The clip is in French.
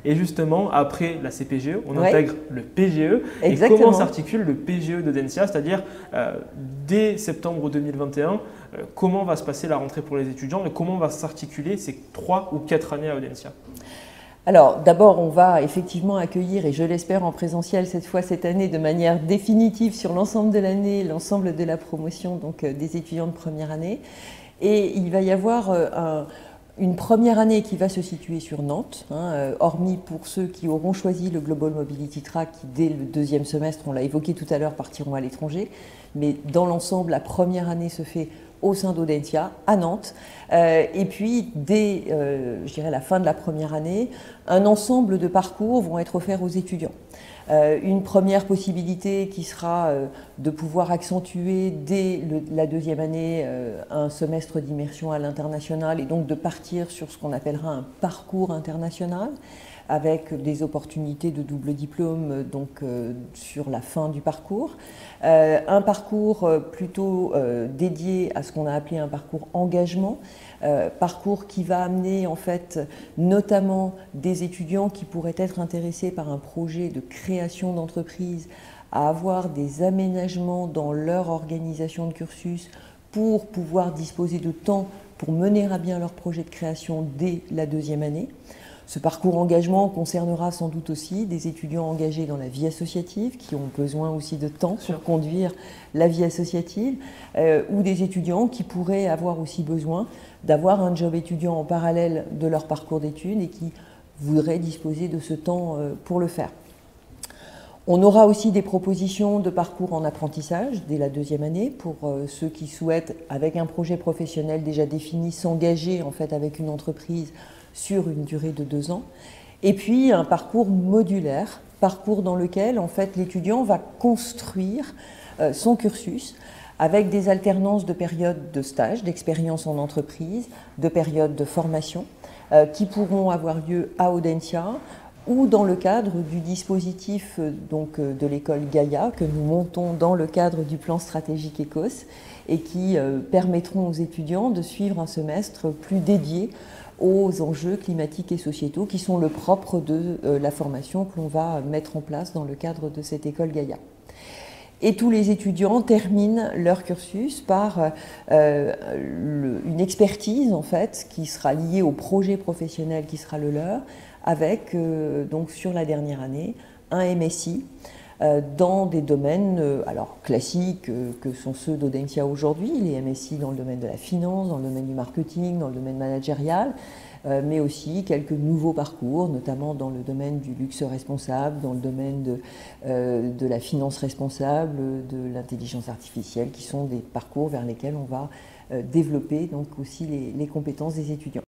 Et justement, après la CPGE, on Ouais. intègre le PGE. Exactement. Et comment s'articule le PGE d'Audencia, c'est-à-dire dès septembre 2021, comment va se passer la rentrée pour les étudiants et comment va s'articuler ces 3 ou 4 années à Audencia? Alors d'abord, on va effectivement accueillir, et je l'espère en présentiel cette année, de manière définitive sur l'ensemble de l'année, l'ensemble de la promotion donc, des étudiants de première année. Et il va y avoir une première année qui va se situer sur Nantes, hormis pour ceux qui auront choisi le Global Mobility Track, qui dès le deuxième semestre, on l'a évoqué tout à l'heure, partiront à l'étranger. Mais dans l'ensemble, la première année se fait au sein d'Audencia, à Nantes. Et puis, dès je dirais la fin de la première année, un ensemble de parcours vont être offerts aux étudiants. Une première possibilité qui sera de pouvoir accentuer dès la deuxième année un semestre d'immersion à l'international et donc de partir sur ce qu'on appellera un parcours international avec des opportunités de double diplôme donc, sur la fin du parcours. Un parcours plutôt dédié à ce qu'on a appelé un parcours engagement, parcours qui va amener en fait notamment des étudiants qui pourraient être intéressés par un projet de création d'entreprise à avoir des aménagements dans leur organisation de cursus pour pouvoir disposer de temps pour mener à bien leur projet de création dès la deuxième année. Ce parcours engagement concernera sans doute aussi des étudiants engagés dans la vie associative qui ont besoin aussi de temps pour conduire la vie associative ou des étudiants qui pourraient avoir aussi besoin d'avoir un job étudiant en parallèle de leur parcours d'études et qui voudraient disposer de ce temps pour le faire. On aura aussi des propositions de parcours en apprentissage dès la deuxième année pour ceux qui souhaitent, avec un projet professionnel déjà défini, s'engager en fait avec une entreprise sur une durée de 2 ans. Et puis un parcours modulaire, parcours dans lequel en fait l'étudiant va construire son cursus avec des alternances de périodes de stage, d'expérience en entreprise, de périodes de formation qui pourront avoir lieu à Audencia ou dans le cadre du dispositif donc, de l'école Gaïa que nous montons dans le cadre du plan stratégique ECOS et qui permettront aux étudiants de suivre un semestre plus dédié aux enjeux climatiques et sociétaux qui sont le propre de la formation que l'on va mettre en place dans le cadre de cette école Gaïa. Et tous les étudiants terminent leur cursus par une expertise en fait qui sera liée au projet professionnel qui sera le leur, avec donc sur la dernière année un MSI dans des domaines alors classiques que sont ceux d'Audencia aujourd'hui, les MSI dans le domaine de la finance, dans le domaine du marketing, dans le domaine managérial, mais aussi quelques nouveaux parcours, notamment dans le domaine du luxe responsable, dans le domaine de la finance responsable, de l'intelligence artificielle, qui sont des parcours vers lesquels on va développer donc aussi les compétences des étudiants.